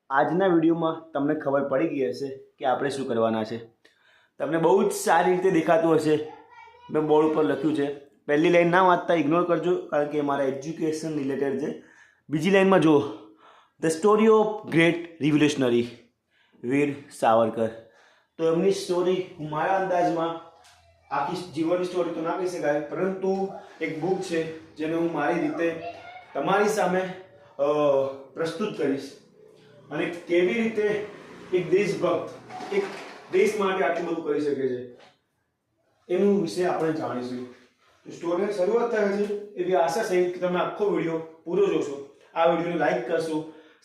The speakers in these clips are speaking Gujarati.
આજના વિડીયોમાં તમને ખબર પડી ગઈ હશે કે આપણે શું કરવાના છે. તમને બહુ જ સારી રીતે દેખાતું હશે. મેં બોર્ડ ઉપર લખ્યું છે. પહેલી લાઈન ના વાંચતા ઇગ્નોર કરજો, કારણ કે મારા એજ્યુકેશન રિલેટેડ છે. બીજી લાઈનમાં જુઓ, the story of great revolutionary Veer Savarkar. તો એમની સ્ટોરી મારા અંદાજમાં આખી જીવનની સ્ટોરી તો ના કહી શકાય, પરંતુ એક બુક છે જેને હું મારી રીતે તમારી સામે પ્રસ્તુત કરીશ. અને કેવી રીતે એક દેશભક્ત એક દેશ માટે આટલું બધું કરી શકે છે એનું વિશે આપણે જાણીશું. તો સ્ટોરીની શરૂઆત થાય છે એવી આશા છે કે તમે આખો વિડીયો પૂરો જોશો. આ વિડીયોને લાઈક કરશો,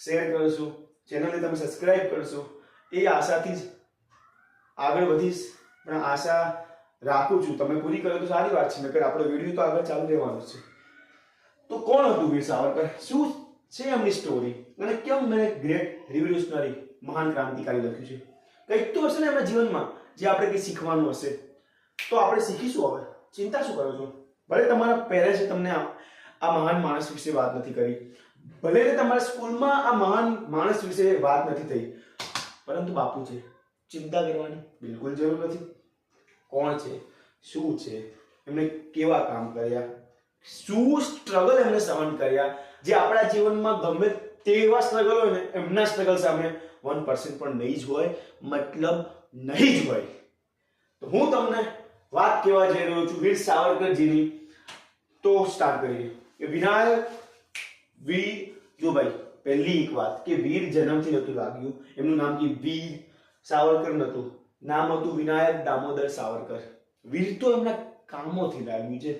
શેર કરશો, ચેનલને તમે સબસ્ક્રાઇબ કરશો, એ આશાથી જ આગળ વધીશ. પણ આશા રાખું છું, તમે પૂરી કરો તો સારી વાત છે, નકર આપણો વિડીયો તો આગળ ચાલુ રહેવાનો છે. તો કોણ હતું વીર સાવરકર? શું છે એમની સ્ટોરી? અને કેમ મેં ગ્રેટ રિવોલ્યુશનરી મહાન ક્રાંતિકારી લખ્યું છે? કંઈક તો હશે ને એમના જીવનમાં જે આપણે કંઈ શીખવાનું હશે. તો આપણે શીખીશું. હવે ચિંતા શું કરો છો? ભલે તમારા પેરેન્ટ્સે તમને આ મહાન માણસ વિશે વાત નથી કરી, ભલે તમારા સ્કૂલમાં આ મહાન માણસ વિશે વાત નથી થઈ, પરંતુ બાપુ છે, ચિંતા કરવાની બિલકુલ જરૂર નથી. કોણ છે, શું છે, એમણે કેવા કામ કર્યા, શું સ્ટ્રગલ એમને સહન કર્યા, જે આપણા જીવનમાં ગમે તેવા સ્ટ્રગલ હોય ને એમના સ્ટ્રગલ સામે 1% પણ નહીં જ હોય, મતલબ નહીં જ હોય. તો હું તમને વાત કહેવા જઈ રહ્યો છું વીર સાવરકરજીની. તો સ્ટાર્ટ કરીએ કે વિનાયક વીર. જો ભાઈ, પહેલી એક વાત કે વીર જન્મથી નહોતું લાગ્યું. એમનું નામ કે વીર સાવરકર નહોતું, નામ હતું વિનાયક દામોદર સાવરકર. વીર તો એમના કામોથી લાગ્યું છે.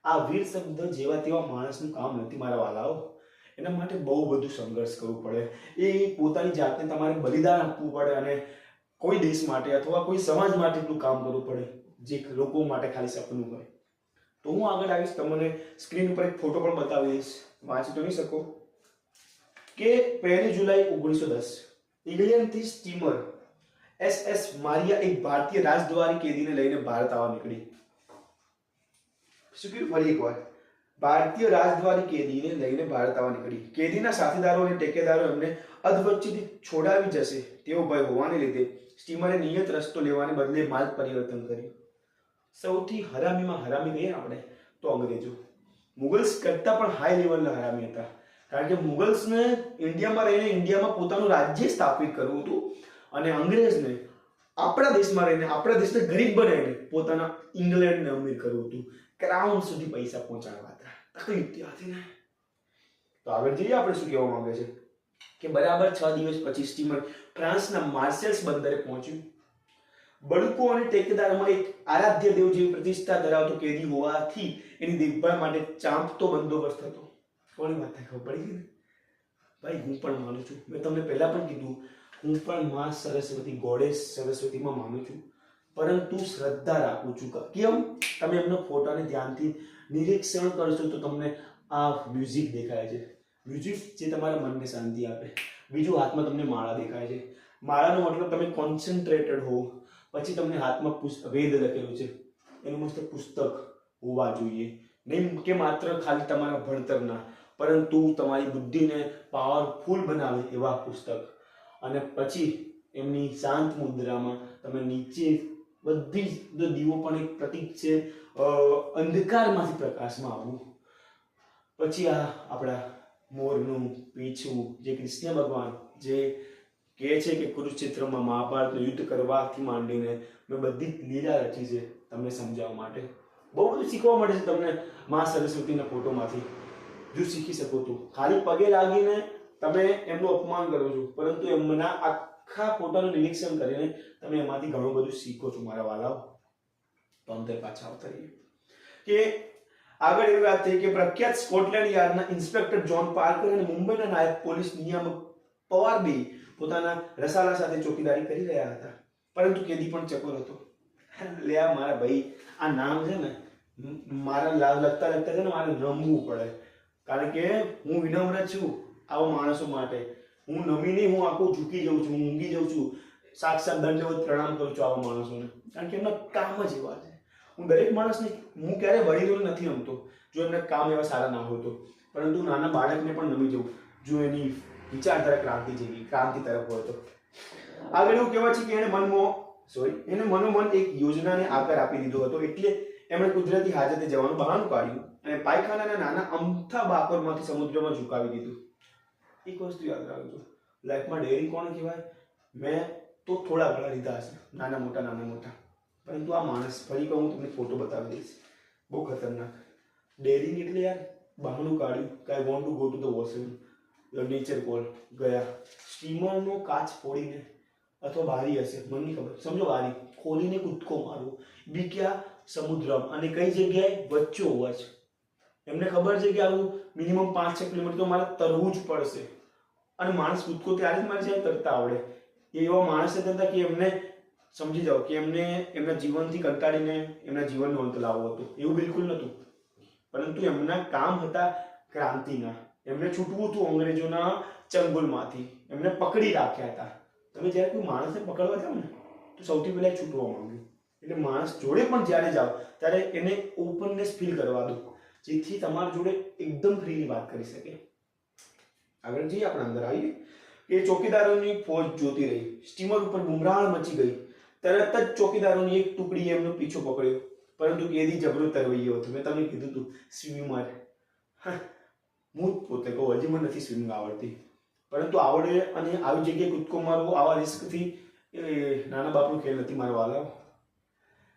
આ વીર શબ્દ જેવા તેવા માણસનું કામ નથી મારા વાલાઓ. એના માટે બહુ બધું સંઘર્ષ કરવું પડે. એ પોતાની જાતને તમારે બલિદાન આપવું પડે અને કોઈ દેશ માટે અથવા કોઈ સમાજ માટે એટલું કામ કરવું પડે જે લોકો માટે ખાલી સપનું હોય. તો હું આગળ આવીશ, તમને સ્ક્રીન ઉપર એક ફોટો પણ બતાવી દઈશ, વાંચી તો નહીં શકો. કે 1 જુલાઈ 1910 ઇંગ્લેન્ડથી સ્ટીમર SS મારિયા એક ભારતીય રાજદ્વારી કેદીને લઈને ભારત આવવા નીકળી. શું કીધું? ફરી એકવાર, ભારતીય રાજદ્વારી કેદીને લઈને ભારત આવવા નીકળી. કેદીના સાથીદારો અને ટેકેદારો એમને અધવચ્ચેથી છોડાવી જશે તેવો ભય હોવાને લીધે સ્ટીમરે નિયત રસ્તો લેવાને બદલે માર્ગ પરિવર્તન કર્યું. સૌથી હરામીમાં હરામી કહીએ આપણે તો અંગ્રેજો. મુગલ્સ કરતા પણ હાઈ લેવલના હરામી હતા, કારણ કે મુગલ્સને ઇન્ડિયામાં રહીને ઇન્ડિયામાં પોતાનું રાજ્ય સ્થાપિત કરવું હતું, અને અંગ્રેજને આપણા દેશમાં રહીને આપણા દેશને ગરીબ બનાવીને પોતાના ઇંગ્લેન્ડને અમીર કરવું હતું, ક્રાઉન સુધી પૈસા પહોંચાડવા હતા. તકલીફ ત્યાં હતી ને. તો આગળ જઈએ, આપણે શું કહેવા માંગે છે કે બરાબર 6 દિવસ પછી સ્ટીમર ફ્રાન્સના માર્સેલ્સ બંદરે પહોંચ્યું. બળુકો અને ટેકેદારોમાં એક આરાધ્ય દેવ જેવી પ્રતિષ્ઠા ધરાવતો કેદી હોવાથી એની દેખભાળ માટે ચાંપતો બંદોબસ્ત હતો. કોની વાત થાય ખબર પડી ગઈ ને ભાઈ? હું પણ માનું છું, મેં તમને પહેલા પણ કીધું, હું પણ માં સરસ્વતી, ગોડેસ સરસ્વતીમાં માનું છું, પરંતુ શ્રદ્ધા રાખું છું. કેમ? તમે એમનો ફોટોને ધ્યાનથી નિરીક્ષણ કરશો તો તમને આ મ્યુઝિક દેખાય છે. મ્યુઝિક જે તમારા મનને શાંતિ આપે. બીજું, હાથમાં તમને માળા દેખાય છે. માળાનો મતલબ તમે કોન્સન્ટ્રેટેડ હો. પછી તમને હાથમાં વેદ લખેલું છે, એનું મસ્ત પુસ્તક હોવા જોઈએ. નહીં કે માત્ર ખાલી તમારા ભણતરના, પરંતુ તમારી બુદ્ધિને પાવરફુલ બનાવે એવા પુસ્તક. અને પછી એમની શાંત મુદ્રામાં તમે નીચે બધી જ દીવો પણ એક પ્રતીક છે અંધકારમાંથી પ્રકાશમાં આવવું. પછી આ આપણા મોરનું પીછું, જે કૃષ્ણ ભગવાન જે કહે છે કે કુરુક્ષેત્રમાં મહાભારતનું યુદ્ધ કરવાથી માંડીને મેં બધી લીલા રચી છે તમને સમજાવવા માટે. બહુ બધું શીખવા મળે છે તમને મા સરસ્વતીના ફોટોમાંથી. જો શીખી શકો તો. ખાલી પગે લાગીને તમે એમનું અપમાન કરો છો, પરંતુ એમના આખા ફોટાનું નિરીક્ષણ કરીને તમે એમાંથી ઘણું બધું શીખો છો મારા વાલાઓ. તો અંતે પાછા આવતા રહીએ કે આગળ એવી વાત થઈ કે પ્રખ્યાત સ્કોટલેન્ડ યાર્ડના ઇન્સ્પેક્ટર જોન પાર્કર અને મુંબઈના નાયબ પોલીસ નિયામક પવાર બે પોતાના રસાલા સાથે ચોકીદારી કરી રહ્યા હતા, પરંતુ કેદી પણ ચકોર હતો. લે આ મારા ભાઈ, આ નામ છે ને મારા લખતા લખતા છે ને મારે નમવું પડે, કારણ કે હું વિનમ્ર છું આવા માણસો માટે. હું નમી નહીં, હું આખું ઝૂકી જાઉં છું, હું ઊંઘી જાઉં છું, સાક્ષાત દંડવત પ્રણામ કરું છું આવા માણસોને, કારણ કે એમના કામ જ એવા છે. હું દરેક માણસને, હું ક્યારેય વડીલોને નથી નમતો જો એમના કામ એવા સારા ના હોય તો, પરંતુ નાના બાળકને પણ નમી જવું જો એની વિચારધારા ક્રાંતિ જેવી, ક્રાંતિ તરફ વળતો. આગળ એવું કહેવાય છે કે એને મનોમન એક યોજનાને આકાર આપી દીધો હતો, એટલે એમણે કુદરતી હાજતે જવાનું બહાનું કાઢ્યું અને પાયખાનાના નાના અમથા બાકોરમાંથી સમુદ્રમાં ઝુકાવી દીધું. એક વસ્તુ યાદ રાખજો, લાઈફમાં ડેરિંગ કોણ કહેવાય? મેં તો થોડા ઘણા લીધા હશે, નાના મોટા, પરંતુ આ માણસ, ફરી કહું, હું તમને ફોટો બતાવી દઈશ, બહુ ખતરનાક. ડેરિંગ એટલે યાર બહાનું કાઢ્યું કે I want to go to the washroom, nature call, ગયા. સ્ટીમરનો કાચ ફોડીને, અથવા બારી હશે, મને નહીં ખબર, સમજો બારી ખોલીને કૂદકો મારવો, બી ક્યાં? સમુદ્રમાં. અને કઈ જગ્યાએ? વચ્ચે હોવા છે. એમને ખબર છે કે આવું મિનિમમ 5-6 કિલોમીટર તો મારે તરવું જ પડશે, અને માણસ કૂદકો ત્યારે જ મારે જાય તરતા આવડે. એવા માણસ હતા કે એમને સમજી જાઓ કે એમને એમના જીવનથી કંટાળીને એમના જીવનનો અંત લાવવો હતો, એવું બિલકુલ નહોતું. પરંતુ એમના કામ હતા ક્રાંતિના. એમને છૂટવું હતું અંગ્રેજોના ચંગુલમાંથી, એમને પકડી રાખ્યા હતા. તમે જ્યારે કોઈ માણસને પકડવા જાઓ ને તો સૌથી પહેલા છૂટવા માંગ્યું. એટલે માણસ જોડે પણ જ્યારે જાઓ ત્યારે એને ઓપનનેસ ફીલ કરવા દો, જેથી તમારી જોડે એકદમ ફ્રીલી વાત કરી શકે. આગળ જઈએ, આપણે અંદર આવીએ કે ચોકીદારોની ફોજ જોતી રહી. સ્ટીમર ઉપર બુમરાણ મચી ગઈ. તરત જ ચોકીદારોની એક ટુકડીએ એમનો પીછો પકડ્યો, પરંતુ કેદી જબરો તરવૈયો હતો. મેં તમને કીધું હતું સ્વિમર. હું પોતે કહું, હજી મને નથી સ્વિમિંગ આવડતી, પરંતુ આવડે. અને આવી જગ્યાએ કૂદકો મારવો આવા રિસ્કથી નાના બાપનો ખેલ નથી મારો વાલા.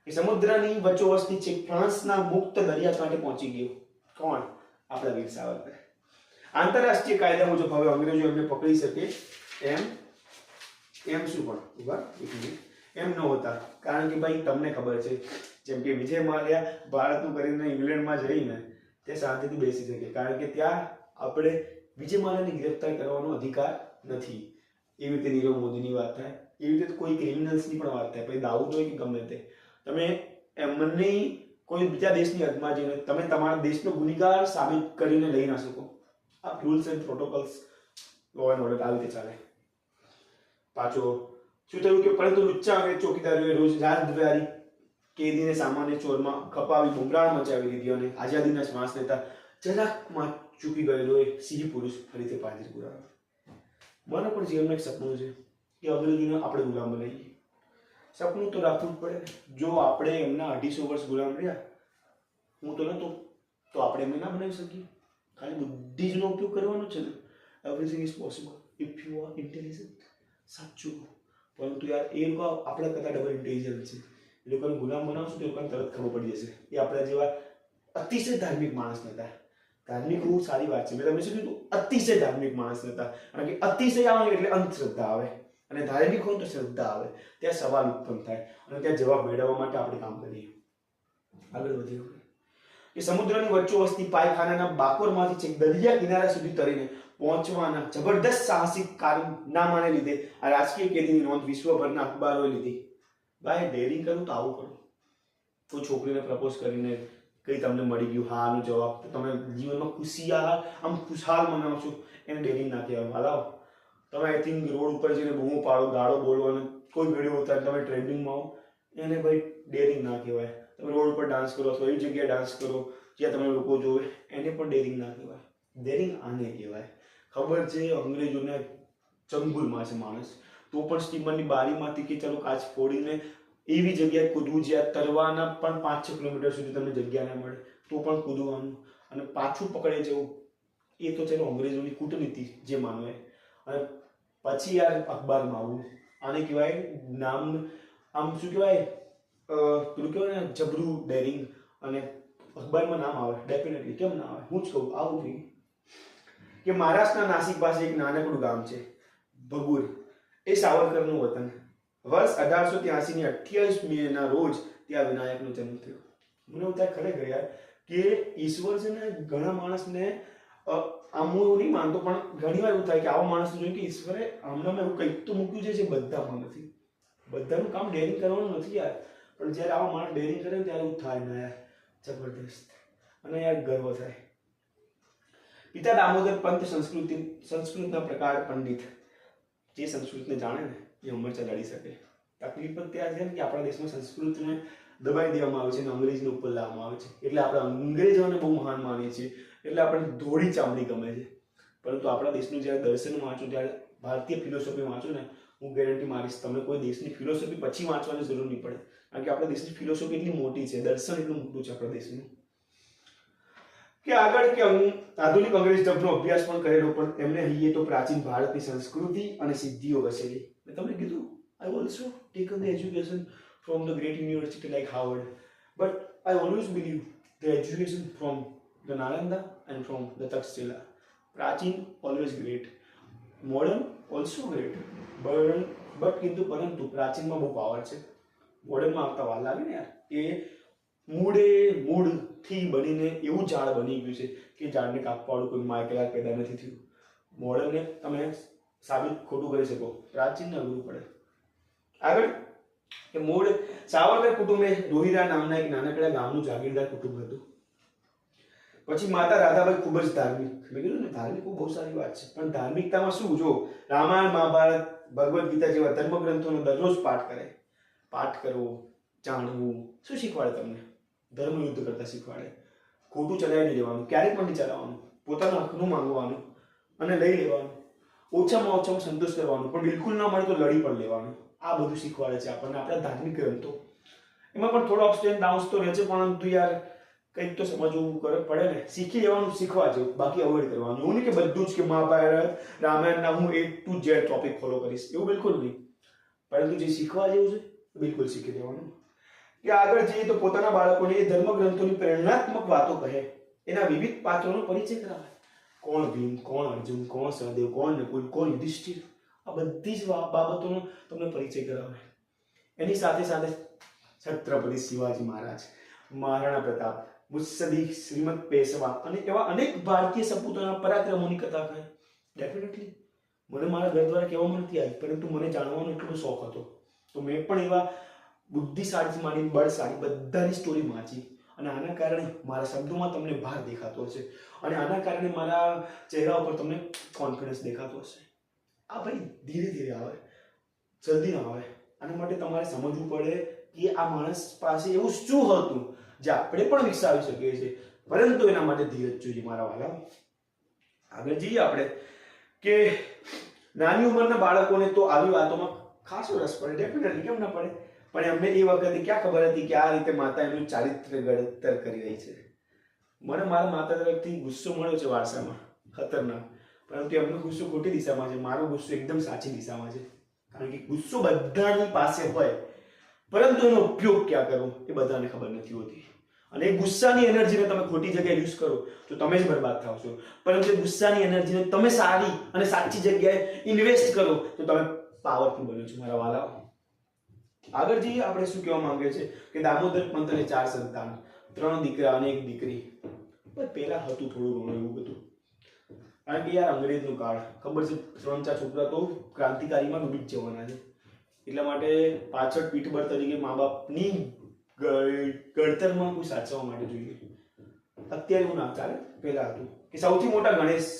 એ સમુદ્રની વચ્ચોવચથી છેક ફ્રાન્સના મુક્ત દરિયાકાંઠે પહોંચી ગયો. કોણ? આપણા વીર સાવરકર. આંતરરાષ્ટ્રીય કાયદા મુજબ હવે અંગ્રેજો એમને પકડી શકે એમ શું પણ ઉભા એમ ન હોતા. કારણ કે ભાઈ તમને ખબર છે, જેમ કે વિજય માલ્યા ભારતનું કરીને ઇંગ્લેન્ડમાં જઈને તે શાંતિથી બેસી શકે, કારણ કે ત્યાં આપણે વિજય માલ્યાની ગ્રેફતાર કરવાનો અધિકાર નથી. એવી રીતે નીરવ મોદીની વાત થાય, એવી રીતે કોઈ ક્રિમિનલ્સની પણ વાત થાય, પછી દાઉદ હોય કે ગમે તે, તમે એમની કોઈ બીજા દેશની હદમાં જઈને તમે તમારા દેશનો ગુનેગાર સાબિત કરીને લઈ ના શકો. આ rules and protocols, law and order આવી રીતે ચાલે. પાછો શું થયું કે પરંતુ લુચ્ચા અંગ્રેજ ચોકીદારોએ રોજ રાજદ્વારી કેદીને સામાન્ય ચોરમાં ખપાવી બુમરાણ મચાવી દીધી, અને આઝાદીના શ્વાસ લેતા જરાકમાં ચૂકી ગયેલો એક સિંહ પુરુષ ફરીથી પાછી પુરાવ્યો. મને પણ જીવનમાં એક સપનું છે કે અંગ્રેજોને આપણે ગુલામ બનાવીએ. સપનું તો રાખવું જ પડે. જો આપણે એમના 250 વર્ષ ગુલામ રહ્યા, હું તો નહોતો, તો આપણે એમને ના બનાવી શકીએ. ખાલી બુદ્ધિ જ નો ઉપયોગ કરવાનો છે ને. Everything is possible if you are intelligent. સાચું. પરંતુ યાર એ લોકો આપણા કરતાં ડબલ ઇન્ટેલિજન્ટ છે. એ લોકોને ગુલામ બનાવશું તો એ લોકોને તરત ખબર પડી જશે. એ આપણા જેવા અતિશય ધાર્મિક માણસ નહોતા. ધાર્મિક બહુ સારી વાત છે. મેં તમને શું કીધું? અતિશય ધાર્મિક માણસ નહોતા. કારણ કે અતિશય આવે એટલે અંધશ્રદ્ધા આવે, અને ધાર્મિક હોય તો શ્રદ્ધા આવે. ત્યાં સવાલ ઉત્પન્ન થાય, અને ત્યાં જવાબ મેળવવા માટે આપણે કામ કરીએ. આગળ વધીએ કે સમુદ્રની વચ્ચોવચથી પાયખાનાના બાકોરમાંથી છેક દરિયા કિનારા સુધી તરીને પહોંચવાના જબરદસ્ત સાહસિક કારનામાને લીધે આ રાજકીય કેદીની નોંધ વિશ્વભરના અખબારોએ લીધી. ભાઈ, ડેરિંગ કરું તો આવું કરું. કોઈ છોકરીને પ્રપોઝ કરીને કઈ તમને મળી ગયું હાનો જવાબ, તો તમે જીવનમાં ખુશહાલ મનાવશો, એને ડેરિંગ ના કહેવાય. હલાવો તમે આઈ થિંક રોડ ઉપર જઈને બૂમો પાડો, ગાળો બોલો, અને કોઈ વિડીયો ઉતારે તમે ટ્રેન્ડિંગમાં આવો, એને ભાઈ ડેરિંગ ના કહેવાય. તમે રોડ ઉપર ડાન્સ કરો અથવા એવી જગ્યાએ ડાન્સ કરો જ્યાં તમે લોકો જોવે, એને પણ ડેરિંગ ના કહેવાય. ડેરિંગ આને કહેવાય. ખબર છે અંગ્રેજોને ચંગુલમાં છે માણસ, તો પણ સ્ટીમરની બારીમાંથી કે ચાલો કાચ ફોડીને એવી જગ્યાએ કૂદવું જ્યાં તરવાના પણ 5-6 કિલોમીટર સુધી તમને જગ્યા ના મળે, તો પણ કૂદવાનું અને પાછું પકડે જવું. એ તો ચલો અંગ્રેજોની કૂટનીતિ જે માનવે. અને પછી યાર અખબારમાં આવવું, આને કહેવાય નામ, આમ શું કહેવાય, પેલું કહેવાય ને જબરું ડેરિંગ, અને અખબારમાં નામ આવે ડેફિનેટલી. કેમ ના આવે? હું જ કહું આવું જોઈએ કે મહારાષ્ટ્રના નાસિક પાસે એક નાનકડું ગામ છે ભગુર. એ સાવરકરનું વતન. વર્ષ 1883ની 28 મેના રોજ ત્યાં વિનાયકનો જન્મ થયો. મને એવું થાય ખરેખર યાર કે ઈશ્વર છે ને ઘણા માણસને, આમ હું એવું નહીં માનતો, પણ ઘણી વાર એવું થાય કે આવા માણસને જોઈએ કે ઈશ્વરે આમનામાં એવું કંઈક તો મૂક્યું છે જે બધામાં નથી. બધાનું કામ ડેરિંગ કરવાનું નથી યાર, પણ જ્યારે આવા માણસ ડેરિંગ કરે ત્યારે એવું થાય ને યાર જબરદસ્ત, અને યાર ગર્વ થાય. પિતા દામોદર પંત સંસ્કૃતના પ્રકાર પંડિત. જે સંસ્કૃતને જાણે ને એ હંમેશા લડી શકે. તકલીફ પણ ત્યાં છે ને કે આપણા દેશમાં સંસ્કૃતને દબાઈ દેવામાં આવે છે અને અંગ્રેજીને ઉપર લાવવામાં આવે છે. એટલે આપણે અંગ્રેજોને બહુ મહાન માનીએ છીએ, એટલે આપણે ધોળી ચામડી ગમે છે. પરંતુ આપણા દેશનું જ્યારે દર્શન વાંચું, ત્યારે ભારતીય ફિલોસોફી વાંચું ને, હું ગેરંટી મારીશ તમને કોઈ દેશની ફિલોસોફી પછી વાંચવાની જરૂર નહીં પડે, કારણ કે આપણા દેશની ફિલોસોફી એટલી મોટી છે, દર્શન એટલું મોટું છે આપણા દેશનું કે આગળ કે હું આધુનિક અંગ્રેજ શબ્દનો અભ્યાસ પણ કરેલો, પણ એમને અહીં તો પ્રાચીન ભારતની સંસ્કૃતિ અને સિદ્ધિઓ વસેલી. મેં તમને કીધું, I also taken the education from the great university like Harvard, but I always believe the education from the Nalanda and from the Takshila. પ્રાચીન always great, modern also great, but কিন্তু પરંતુ પ્રાચીનમાં બહુ પાવર છે, મોડર્નમાં આવતા વાર લાગે ને યાર. એ મૂળથી બનીને એવું ઝાડ બની ગયું છે કે ઝાડને કાપવાવાળું કોઈ માયકેલાર પેદા નથી થયું. મોડર્નને તમે સાબિત ખોટું કરી શકો, પ્રાચીનને અઘરું પડે. આગળ કે મૂળ સાવરકર કુટુંબ એ રોહિરા નામના એક નાનકડા ગામનું જાગીરદાર કુટુંબ હતું. પછી માતા રાધાબાઈ ખૂબ જ ધાર્મિક. મેં કીધું ને, ધાર્મિક બહુ સારી વાત છે, પણ ધાર્મિકતામાં શું, જો રામાયણ, મહાભારત, ભગવદ્ ગીતા જેવા ધર્મગ્રંથોનો દરરોજ પાઠ કરે. પાઠ કરવો, જાણવું, શું શીખવાડે તમને? ધર્મ યુદ્ધ કરતા શીખવાડે. ખોટું ચલાવી નહીં લેવાનું, ક્યારેક પણ નહીં ચલાવવાનું, પોતાનું હકનું માંગવાનું અને લઈ લેવાનું, ઓછામાં ઓછામાં સંતોષ કરવાનું, પણ બિલકુલ ના મળે તો લડી પણ લેવાનું. આ બધું શીખવાડે છે આપણને આપણા ધાર્મિક ગ્રંથો. એમાં પણ થોડો અપ્સ એન્ડ ડાઉન્સ તો રહે છે, પરંતુ યાર કંઈક તો સમજવું પડે ને, શીખી લેવાનું, શીખવા જેવું, બાકી અવોઇડ કરવાનું. એવું નહીં કે બધું જ કે મહાભારત, રામાયણના હું A to Z topic follow કરીશ, એવું બિલકુલ નહીં. પરંતુ જે શીખવા જેવું છે બિલકુલ શીખી લેવાનું. કે આગળ જઈએ તો પોતાના બાળકોને એ ધર્મગ્રંથોની પ્રેરણાત્મક વાતો કહે, એના વિવિધ પાત્રોનો પરિચય કરાવે. કોણ ભીમ, કોણ અર્જુન, કોણ સહદેવ, કોણ નકુલ, કોણ યુધિષ્ઠિર, આ બધી જ બાબતોનો તમને પરિચય કરાવે. એની સાથે સાથે છત્રપતિ શિવાજી મહારાજ, મહારાણા પ્રતાપ, મુત્સદી, શ્રીમદ પેશવા અને એવા અનેક ભારતીય સપૂતોના પરાક્રમોની કથા કહે. ડેફિનેટલી મને મારા ઘર દ્વારા કહેવામાં નથી આવી, પરંતુ મને જાણવાનો એટલો શોખ હતો, તો મેં પણ એવા બુદ્ધિશાળી માંડી બળશાળી બધાની સ્ટોરી વાંચી. અને આના કારણે મારા શબ્દોમાં તમને ભાર દેખાતો હશે, અને આના કારણે મારા ચહેરા ઉપર તમને કોન્ફિડન્સ દેખાતો હશે. આ ભાઈ ધીરે ધીરે આવે, જલ્દી ના આવે. આના માટે તમારે સમજવું પડે કે આ માણસ પાસે એવું શું હતું જે આપણે પણ વિકસાવી શકીએ છીએ, પરંતુ એના માટે ધીરજ જોઈએ મારા વાલા. આગળ જઈએ આપણે કે નાની ઉંમરના બાળકોને તો આવી વાતોમાં ખાસો રસ પડે, ડેફિનેટલી, કેમ ના પડે? પણ એમને એ વખતે ક્યાં ખબર હતી કે આ રીતે માતા એનું ચારિત્ર ઘડતર કરી રહી છે. મને મારા માતા તરફથી ગુસ્સો મળ્યો છે વારસામાં, ખતરનાક, પરંતુ એમનો ગુસ્સો ખોટી દિશામાં છે, મારો ગુસ્સો એકદમ સાચી દિશામાં છે. કારણ કે ગુસ્સો બધાની પાસે હોય, પરંતુ એનો ઉપયોગ ક્યાં કરવો એ બધાને ખબર નથી હોતી. અને એ ગુસ્સાની એનર્જીને તમે ખોટી જગ્યાએ યુઝ કરો તો તમે જ બરબાદ થાવ છો, પરંતુ એ ગુસ્સાની એનર્જીને તમે સારી અને સાચી જગ્યાએ ઇન્વેસ્ટ કરો તો તમે પાવરફુલ બનો છો મારા વાલા. આગળ જઈએ, આપણે શું કહેવા માંગે છે કે દામોદર પંતને 4 સંતાન, 3 દીકરા અને 1 દીકરી. પણ પેલા હતું થોડું ઘણું એવું બધું, કારણ કે યાર અંગ્રેજનો કાળ, ખબર છે 3-4 છોકરા તો ક્રાંતિકારીમાં ડૂબી જ જવાના છે. એટલા માટે પાછળ પીઠબળ તરીકે મા બાપની ઘડતરમાં કોઈ સાચવવા માટે જોઈએ. અત્યારે એવું ના ચાલે, પેલા હતું કે સૌથી મોટા ગણેશ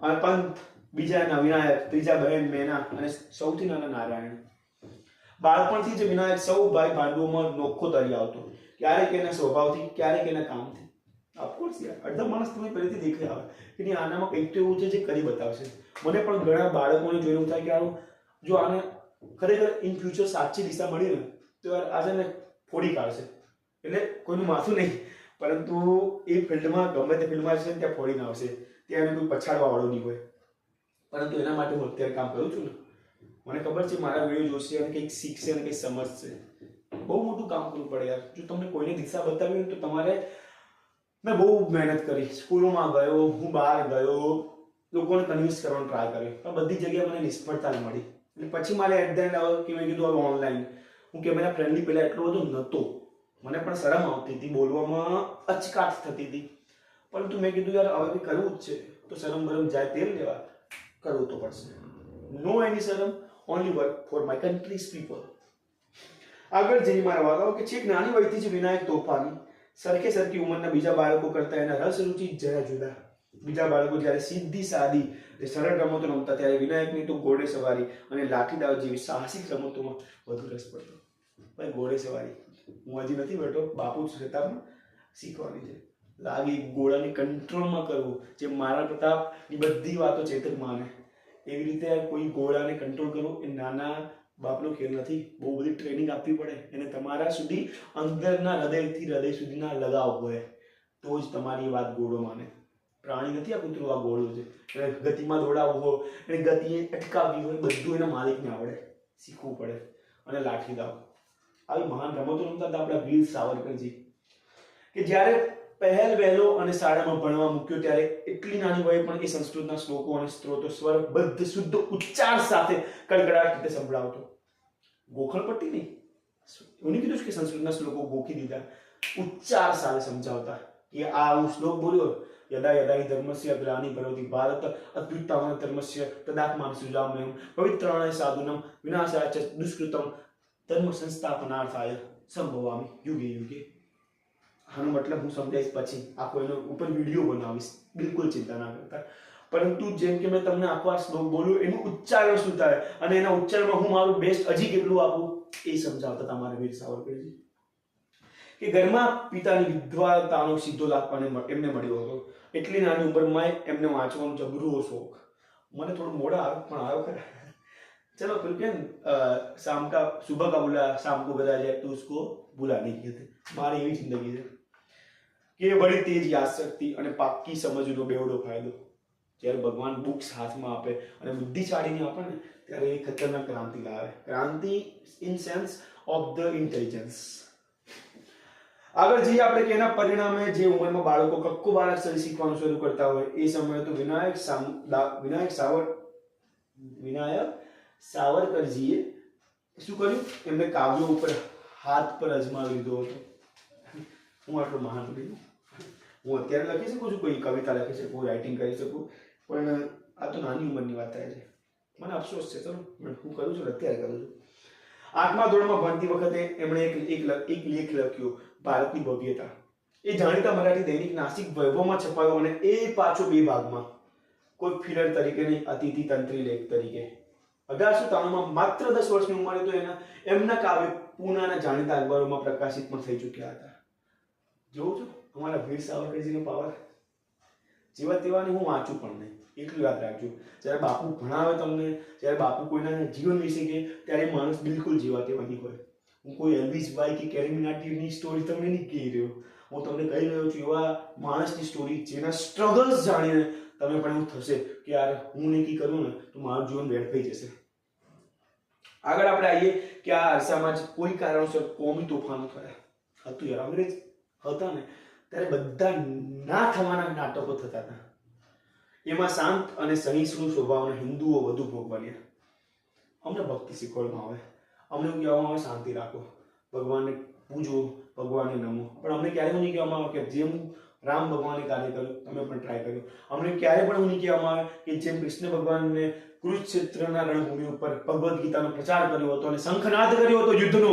અને પંત, બીજા વિનાયક, ત્રીજા બહેન મેના અને સૌથી નાના નારાયણ. બાળપણથી જ વિનાયક સૌ ભાઈ ભાંડવોમાં નોખો તરી આવતો, ક્યારેક એના સ્વભાવથી, ક્યારેક એના કામથી. ઓફકોર્સ યાર, અડધા માણસ તમને પહેલેથી દેખાઈ આવે કે નહીં આનામાં કંઈક તો એવું છે જે કરી બતાવશે. મને પણ ઘણા બાળકોને જોયું થાય કે આનું જો આને ખરેખર ઇન ફ્યુચર સાચી દિશા મળી ને તો યાર આજે ને ફોડી કાઢશે. એટલે કોઈનું માથું નહીં, પરંતુ એ ફિલ્ડમાં ગમે તે ફિલ્ડમાં છે ત્યાં ફોડીને આવશે, ત્યાં એને કોઈ પછાડવા વાળું નહીં હોય. પરંતુ એના માટે હું અત્યારે કામ કરું છું ને, મને ખબર છે મારા વિડીયો જોશે અને કંઈક શીખશે અને કંઈક સમજશે. બહુ મોટું કામ કરવું પડે યાર. જો તમને કોઈને દિશા બતાવી હોય તો તમારે, મેં બહુ મહેનત કરી, સ્કૂલોમાં ગયો, હું બહાર ગયો, લોકોને કન્વિન્સ કરવાનો ટ્રાય કર્યો, પણ બધી જગ્યાએ મને નિષ્ફળતા મળી. એટલે પછી મારે એટ ધ એન્ડ આવે કે મેં કીધું હવે ઓનલાઈન. હું કેમેરા ફ્રેન્ડલી પહેલાં એટલો બધો નહોતો, મને પણ શરમ આવતી હતી, બોલવામાં અચકાટ થતી હતી, પરંતુ મેં કીધું યાર હવે કંઈ કરવું જ છે તો શરમ બરમ જાય તેલ લેવા કરવું તો પડશે. નો એની શરમ, only work for my countries people. આગળ જઈ મારા વાળાઓ કે છેક નાની વયથી જ વિનાયક તોફાની, સરખી ઉંમરના બીજા બાળકો કરતા એના રસ રુચિ જરા જુદા. બીજા બાળકો જ્યારે સીધી સાદી સરળ રમતો રમતા ત્યારે વિનાયકની તો ઘોડે સવારી અને લાઠીદાવ જેવી સાહસિક રમતોમાં વધુ રસ પડતો. ભાઈ ઘોડે સવારી હું હજી નથી બેઠો, બાપુ છતાં શીખવાની છે. લાગે ગોળાને કંટ્રોલમાં કરવું, જે મારા પ્રતાપની બધી વાતો ચેતક માને એવી રીતે કોઈ ગોળાને કંટ્રોલ કરવો એ નાના બાપનો ખેલ નથી. બહુ બધી ટ્રેનિંગ આપવી પડે એને, તમારા સુધી અંદરના હૃદયથી હૃદય સુધીના લગાવ હોય તો જ તમારી વાત ગોળો માને. પ્રાણી નથી આ કૂતરું, આ ગોળો છે. એને ગતિમાં દોડાવવું હોય, એને ગતિ અટકાવવી હોય, બધું એના માલિકને આવડે, શીખવું પડે. અને લાઠી દાવ આવી મહાન રમતો રમતા હતા આપણા વીર સાવરકરજી, કે જ્યારે પહેલ વહેલો અને શાળામાં ભણવા મૂક્યો ત્યારે એટલી નાની વયે પણ એ સંસ્કૃતના શ્લોકો અને સ્ત્રોતો સ્વરબદ્ધ શુદ્ધ ઉચ્ચાર સાથે કડકડાટ રીતે સંભળાવતો. ગોખણપટ્ટી નહીં, એવું નહીં કીધું કે સંસ્કૃતના શ્લોકો ગોખી દીધા, ઉચ્ચાર સાથે સમજાવતા કે આ હું શ્લોક બોલ્યો, યદા યદા હિ ધર્મસ્ય ગ્લાનિ ભવતિ ભારત અભ્યુત્થાન ધર્મસ્ય તદાત્માન સૃજામ્યહં પવિત્રાણાય સાધુનમ વિનાશાય ચ દુષ્કૃતમ ધર્મ સંસ્થાપનાર્થાય સંભવામિ યુગે યુગે. આનો મતલબ હું સમજાવીશ પછી, આખો એનો ઉપર વિડીયો બનાવીશ, બિલકુલ ચિંતા ના કરતા. પરંતુ જેમ કે મેં તમને આખો આ શ્લોક બોલ્યો એનું ઉચ્ચારણ શું થાય અને એના ઉચ્ચારણમાં હું મારું બેસ્ટ હજી કેટલું આપું એ સમજાવતા તમારા વીર સાવરકરજી. કે ઘરમાં પિતાની વિદ્વતાનો સીધો લાભ એમને મળ્યો હતો. એટલી નાની ઉંમરમાં એમને વાંચવાનો જબરો શોખ. મને થોડું મોડા આવ્યો પણ આવ્યો ખરા. चलो फिर क्या शाम का सुबह का बोला शाम को बता जाए तो उसको भुला नहीं कहते. मारी एवी जिंदगी है કે બડી તેજ યાદશક્તિ અને પાક્કી સમજનો બેવડો ફાયદો. જ્યારે ભગવાન બુક્સ હાથમાં આપે અને બુદ્ધિ ચાડીને આપે ને ત્યારે એ ખતરનાક ક્રાંતિ લાવે. ક્રાંતિ in sense of the intelligence. આગળ જઈએ આપણે કે એના પરિણામે જે ઉંમરમાં બાળકો કક્કો બાળક શીખવાનું શરૂ કરતા હોય એ સમયે તો વિનાયક સાવરકરજીએ શું કર્યું, એમને કાવ્યો ઉપર હાથ પર અજમાવી લીધો હતો. હું આટલો મહાન છું, હું અત્યારે લખી શકું છું, કોઈ કવિતા લખી શકું, રાઇટિંગ કરી શકું, પણ આ તો નાની ઉંમરની વાત થાય છે. મને અફસોસ છે, ચલો હું કરું છું, અત્યારે કરું છું. 8મા ધોરણમાં ભણતી વખતે એમણે એક લેખ લખ્યો, ભારતની ભવ્યતા. એ જાણીતા મરાઠી દૈનિક નાસિક વૈભવમાં છપાયો અને એ પાછો 2 ભાગમાં, કોઈ ફિલર તરીકે નહીં, અતિથિ તંત્રી લેખ તરીકે. 1893માં માત્ર 10 વર્ષની ઉંમરે તો એમના કાવ્ય પૂનાના જાણીતા અખબારોમાં પ્રકાશિત પણ થઈ ચૂક્યા હતા. જોઉં છું અમારા વીર સાવરકરજીનો પાવર. જેવા તેવાની હું વાંચું પણ નહીં, એટલું યાદ રાખજો. જ્યારે બાપુ ભણાવે તમને, જ્યારે બાપુ કોઈના જીવન વિશે કહે ત્યારે માણસ બિલકુલ જેવા તેવાની હોય. હું કોઈ એલ્વિસભાઈ કે કેરીમિનાટીની સ્ટોરી તમને નહીં કહી રહ્યો, હું તમને કહી રહ્યો છું એવા માણસની સ્ટોરી જેના સ્ટ્રગલ્સ જાણીને તમે પણ એવું થશે કે યાર હું નક્કી કરું ને તો મારું જીવન વેડફાઈ જશે. આગળ આપણે આવીએ કે આ અરસામાં જ કોઈ કારણોસર કોમી તોફાનો થયા હતું. યાર અંગ્રેજ હતા ને ત્યારે બધા ના થવાના નાટકો થતા હતા. એમાં શાંત અને સહિષ્ણુ સ્વભાવના હિન્દુઓ વધુ ભોગ બન્યા. અમને ભક્તિ શીખવાડવામાં આવે, અમને એવું કહેવામાં આવે શાંતિ રાખો, ભગવાનને પૂજો, ભગવાનને નમો. પણ અમને ક્યારે એવું નહીં કહેવામાં આવે કે જેમ રામ ભગવાને કાર્ય કર્યું તમે પણ ટ્રાય કર્યો. અમને ક્યારે પણ એવું નહીં કહેવામાં આવે કે જેમ કૃષ્ણ ભગવાનને કુરુક્ષેત્રના રણભૂમિ ઉપર ભગવદ્ ગીતાનો પ્રચાર કર્યો હતો અને શંખનાદ કર્યો હતો યુદ્ધનો,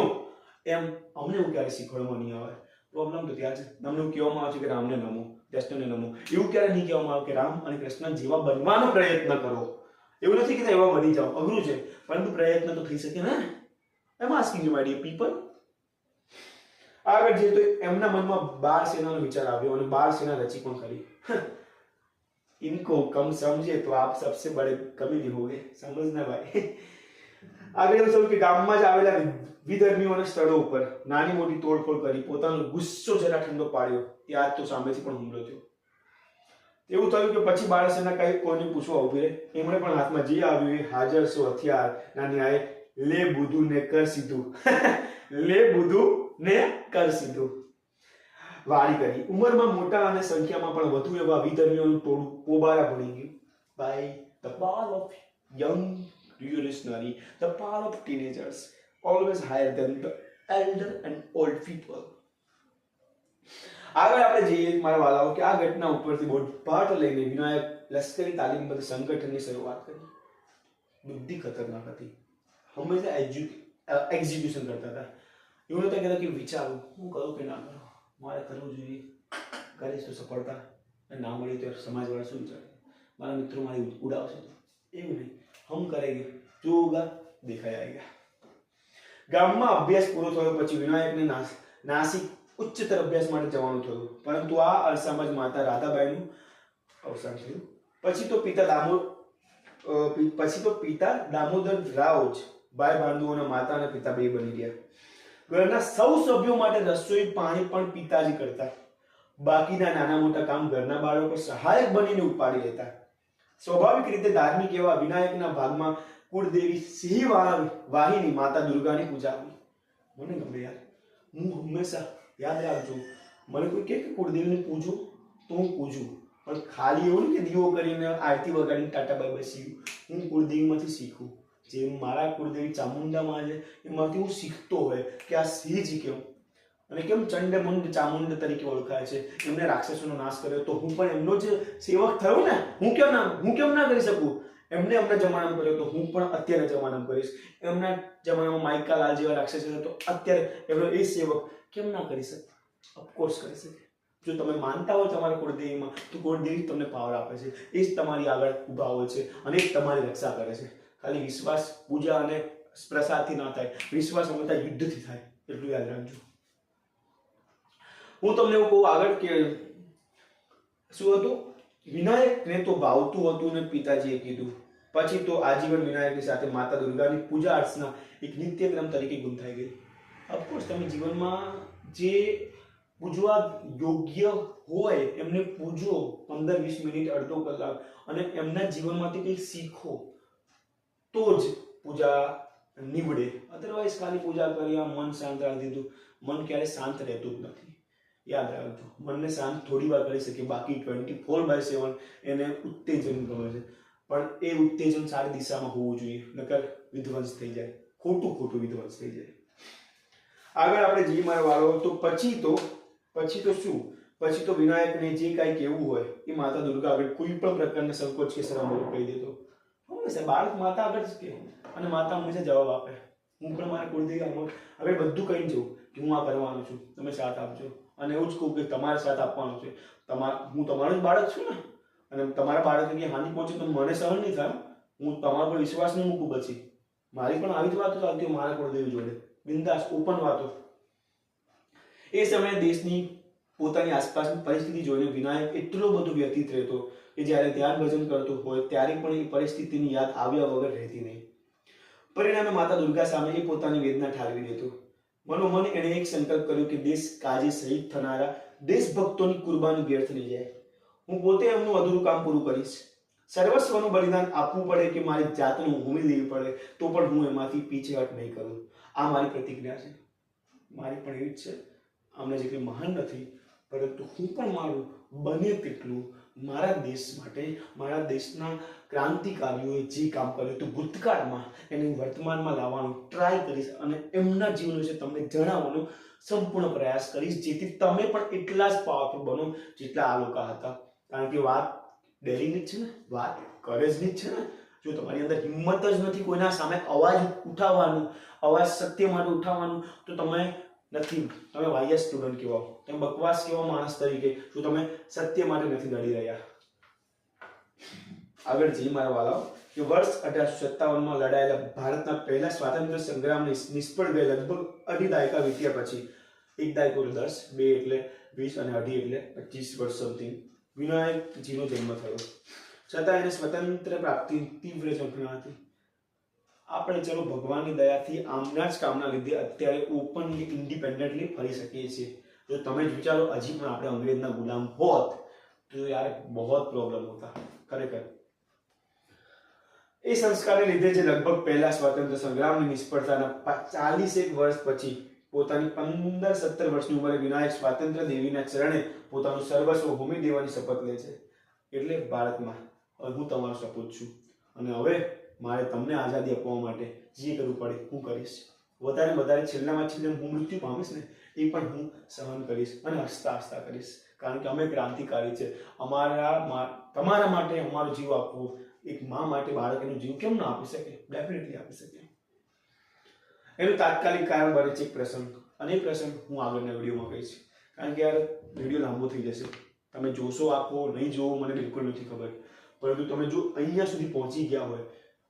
એમ અમને એવું ક્યારે શીખવાડવામાં નહીં આવે. પ્રોબ્લેમ તો ત્યાં છે. તમને એવું કહેવામાં આવે છે કે રામને નમો, કૃષ્ણને નમો. એવું ક્યારે નહીં કહેવામાં આવે કે રામ અને કૃષ્ણ જેવા બનવાનો પ્રયત્ન કરો. એવું નથી કે એવા બની જાઓ, અઘરું છે, પરંતુ પ્રયત્ન તો થઈ શકે ને. Am asking you my dear people. આગળ જઈએ તો એમના મનમાં બાળ સેનાનો વિચાર આવ્યો અને બાળ સેના રચી પણ કરી. इनको कम समझे तो आप सबसे बड़े कमी भी होगे, समझना भाई. આગળ એવું થયું કે ગામમાં જ આવેલા વિધર્મીઓના સ્થળો ઉપર નાની મોટી તોડફોડ કરી પોતાનો ગુસ્સો જરા ઠંડો પાડ્યો. ત્યાં તો સામેથી પણ હુમલો થયો. એવું થયું કે પછી બાળ સેના કઈ કોઈને પૂછવા ઉભી રહે. એમણે પણ હાથમાં જે આવ્યું એ હાજર સો હથિયાર ના ન્યાય લે બુધું ને કર સીધું લે બુધું ને કર સીધું વાળી કરી. ઉંમરમાં મોટા અને સંખ્યામાં પણ વધુ એવા વિધર્મીઓનું ટોળું પોબારા ભણી ગયું. By the power of young revolutionary, the power of teenagers always higher than the elder and old people. આગળ આપણે જઈએ મારા વાલાઓ કે આ ઘટના ઉપરથી બોધપાઠ લઈને વિનાયક લશ્કરી તાલીમબદ્ધ સંગઠનની શરૂઆત કરી. બુદ્ધિ ખતરનાક હતી, હંમેશા એક્ઝિક્યુશન કરતા હતા. એવું નતા કહેતા કે વિચારું હું કરું કે ના કરું, મારે કરવું જોઈએ, કરીશ તો સફળતા, ના મળી તો સમાજવાળા શું વિચારે, મારા મિત્રો મારી ઉડાવશે તો. એવું નહીં, હમ કરેંગે જો હોગા દેખાઈ આएगा. ગામમાં અભ્યાસ પૂરો થયો પછી વિનાયકને નાસિક ઉચ્ચતર અભ્યાસ માટે જવાનું થયું, પરંતુ આ અરસામાં જ માતા રાધાબાઈનું અવસાન થયું. પછી તો પિતા દામોદર રાવ જ ભાઈ ભાંડુ અને માતા અને પિતા બે બની ગયા. ઘરના સૌ સભ્યો માટે રસોઈ પાણી પણ પિતાજી કરતા. બાકીના નાના મોટા કામ ઘરના બાળકો સહાયક બનીને ઉપાડી લેતા. સ્વાભાવિક રીતે ધાર્મિક એવા વિનાયકના ભાગમાં કુળદેવી સિંહ વાહિની માતા દુર્ગાની પૂજા આવી. મને ગમે યાર, હું હંમેશા યાદ રાખજો, મને કોઈ કહે કે કુળદેવીને પૂજો તો હું પૂજું, પણ ખાલી એવું નહીં કે દીવો કરીને આરતી વગાડીને ટાટા બાય બસી. હું કુળદેવીમાંથી શીખું. જે મારા કુળદેવી ચામુંડામાં છે એમાંથી હું શીખતો હોય કે આ સિંહજી કેમ અને કેમ ચંડમુંડ ચામુંડ તરીકે ઓળખાય છે. એમને રાક્ષસોનો નાશ કર્યો તો હું પણ એમનો જ સેવક થયો ને. હું કેમ ના કરી શકું? એમને એમના જમાનામાં કર્યો તો હું પણ અત્યારના જમાનામાં કરીશ. એમના જમાનામાં માઇકા લાલ જેવા રાક્ષસ હતા તો અત્યારે એમનો એ સેવક કેમ ના કરી શકે? ઓફકોર્સ કરી શકે. જો તમે માનતા હો તમારા કુળદેવીમાં તો કુળદેવી તમને પાવર આપે છે. એ જ તમારી આગળ ઊભા હોય છે અને એ જ તમારી રક્ષા કરે છે. ખાલી વિશ્વાસ પૂજા અને પ્રસાદથી ના થાય, વિશ્વાસ હંમેશા યુદ્ધથી થાય, એટલું યાદ રાખજો. હું તમને એવું કહું આગળ કે શું હતું, વિનાયકને તો ભાવતું હતું ને પિતાજીએ કીધું. પછી તો આજીવન વિનાયકની સાથે માતા દુર્ગાની પૂજા અર્ચના એક નિત્યક્રમ તરીકે ગુંથાઈ ગઈ. ઓફકોર્સ તમે જીવનમાં જે પૂજવા યોગ્ય હોય એમને પૂજો 15-20 મિનિટ, અડધો કલાક, અને એમના જીવનમાંથી કંઈક શીખો તો જ પૂજા નીવડે. અધરવાઇઝ ખાલી પૂજા કરી આ મન શાંત રાખી દીધું, મન ક્યારે શાંત રહેતું જ નથી. યાદ રાખજો, મનને શાંત થોડી વાર કરી શકે, બાકી 24/7 એને ઉત્તેજન ગમે છે. પણ એ ઉત્તેજન સારી દિશામાં હોવું જોઈએ, નકર વિધ્વંસ થઈ જાય, ખોટું વિધ્વંસ થઈ જાય. આગળ આપણે જી મારવાળો તો પછી તો શું, પછી તો વિનાયકને જે કાંઈ કહેવું હોય એ માતા દુર્ગા આગળ કોઈ પણ પ્રકારના સંકોચ કે શરમ કહી દેતો. હંમેશા બાળક માતા આગળ જ કે, અને માતા હંમેશા જવાબ આપે. હું પણ મારા કુળદેવી આગળ બધું કહી જઉં કે હું આ કરવાનું છું, તમે સાથ આપજો. અને એવું જ કહું કે તમારે સાથ આપવાનો છે. હું તમારું જ બાળક છું ને, અને તમારા બાળકને હાનિ પહોંચે તો મને સહન નહીં થાય. હું તમારા પર વિશ્વાસ નહીં મૂકું. પછી મારી પણ આવી જ વાતો ચાલતી હોય મારા કુળદેવી જોડે, બિંદાસ ઓપન વાતો. એ સમયે દેશની પોતાની આસપાસની પરિસ્થિતિ જોઈને વિનાયક એટલો બધો વ્યતીત રહેતો કે જ્યારે ધ્યાન ભજન કરતો હોય ત્યારે પણ એ પરિસ્થિતિની યાદ આવ્યા વગર રહેતી નહીં. પરિણામે માતા દુર્ગા સામે એ પોતાની વેદના ઠાલવી દેતો. મનોમન એણે એક સંકલ્પ કર્યો કે દેશ કાજે શહીદ થનારા દેશભક્તોની કુરબાની વ્યર્થ નહીં જાય. હું પોતે એમનું અધૂરું કામ પૂરું કરીશ. સર્વસ્વનું બલિદાન આપવું પડે કે મારી જાતનું હોમી દેવી પડે તો પણ હું એમાંથી પીછેહટ નહીં કરું. આ મારી પ્રતિજ્ઞા છે. મારી પણ એવી જ છે. અમને જેટલી મહાન નથી, પરંતુ હું પણ મારું બને તેટલું મારા દેશ માટે, મારા દેશના ક્રાંતિકારીઓએ જે કામ કર્યું હતું ભૂતકાળમાં એને વર્તમાનમાં લાવવાનું ટ્રાય કરીશ અને એમના જીવન વિશે તમને જણાવવાનો સંપૂર્ણ પ્રયાસ કરીશ, જેથી તમે પણ એટલા જ પાવરફુલ બનો જેટલા આ લોકો હતા. કારણ કે વાત ડેરીની જ છે ને, વાત કરેજની જ છે ને. જો તમારી અંદર હિંમત જ નથી કોઈના સામે અવાજ ઉઠાવવાનું, અવાજ સત્ય માટે ઉઠાવવાનું, તો તમે વાહિયાત સ્ટુડન્ટ કહેવાઓ, તમે બકવાસ કેવા માણસ તરીકે જો તમે સત્ય માટે નથી લડી રહ્યા. આગળ જઈ મારા વાલાઓ કે વર્ષ 1857માં લડાયેલા ભારતના પહેલા સ્વાતંત્ર્ય સંગ્રામને નિષ્ફળ ગયેલા લગભગ 2.5 દાયકા વીત્યા પછી, 1 દાયકો 10, 2 એટલે 20 અને 2.5 એટલે 25 વર્ષ સમથિંગ વિનાયકજીનો જન્મ થયો. છતાં એને સ્વતંત્ર પ્રાપ્તિ તીવ્ર ઝંખના હતી. આપણે ચલો ભગવાનની દયાથી આમના જ કામના લીધે અત્યારે ઓપનલી ઇન્ડિપેન્ડન્ટલી ફરી શકીએ છીએ. જો તમે જ વિચારો હજી પણ આપણે અંગ્રેજના ગુલામ હોત તો યાર બહુ પ્રોબ્લેમ હોતા ખરેખર. એ સંસ્કારને લીધે જે લગભગ પહેલા સ્વાતંત્ર્ય સંગ્રામની નિષ્ફળતાના 41 વર્ષ પછી પોતાની 15-17 વર્ષની ઉંમરે વિનાયક સ્વાતંત્ર્ય દેવીના ચરણે પોતાનું સર્વસ્વ હોમી દેવાની શપથ લે છે. એટલે ભારતમાં હું તમારો સપૂત છું અને હવે મારે તમને આઝાદી આપવા માટે જે કરવું પડે હું કરીશ. વધારે છેલ્લામાં છેલ્લે હું મૃત્યુ પામીશ ને એ પણ હું સહન કરીશ અને હસતા કરીશ. કારણ કે અમે ક્રાંતિકારી છે. તમારા માટે અમારો જીવ આપવો, એક મા માટે બાળક એનો જીવ કેમ ના આપી શકે? ડેફિનેટલી આપી શકે. એનું તાત્કાલિક કારણ બને છે એક પ્રસંગ, અને એ પ્રસંગ હું આગળના વિડીયોમાં કહીશ. કારણ કે યાર વિડીયો લાંબો થઈ જશે. તમે જોશો આખો નહીં જોવો મને બિલકુલ નથી ખબર, પરંતુ તમે જો અહીંયા સુધી પહોંચી ગયા હોય,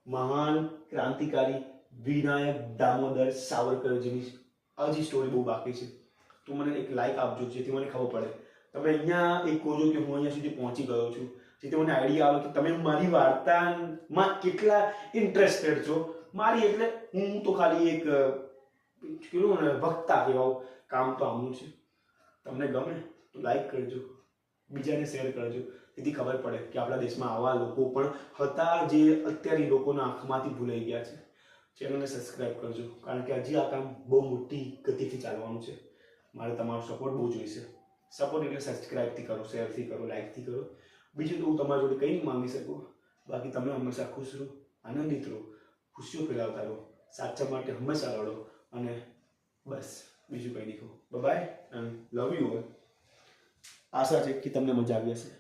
મહાન ક્રાંતિકારી વિનાયક દામોદર સાવરકરજીની હજી સ્ટોરી બહુ બાકી છે, તો મને એક લાઈક આપજો, જેથી મને ખબર પડે તમે અહીંયા એક કહો છો કે હું અહીંયા સુધી પહોંચી ગયો છું, જેથી મને આઈડિયા આવે કે તમે મારી વાર્તામાં કેટલા ઇન્ટરેસ્ટેડ છો. મારી એટલે હું તો ખાલી એક કેવું ને વક્તા કહેવાઉં, કામ તો આમનું છે. તમને ગમે તો લાઈક કરજો, બીજાને શેર કરજો, જેથી ખબર પડે કે આપણા દેશમાં આવા લોકો પણ હતા જે અત્યારે લોકોના આંખમાંથી ભૂલાઈ ગયા છે. ચેનલને સબસ્ક્રાઇબ કરજો, કારણ કે હજી આ કામ બહુ મોટી ગતિથી ચાલવાનું છે. મારે તમારો સપોર્ટ બહુ જોઈશે. સપોર્ટ એટલે સબસ્ક્રાઇબથી કરો, શેરથી કરો, લાઇકથી કરો. બીજું તો હું તમારા જોડે કંઈ નહીં માંગી શકું. બાકી તમે હંમેશા ખુશ રહો, આનંદિત રહો, ખુશીઓ ફેલાવતા રહો, સાચા માટે હંમેશા લડો, અને બસ બીજું કંઈ નહીં કહું. Bye and love you all. આશા છે કે તમને મજા આવી હશે.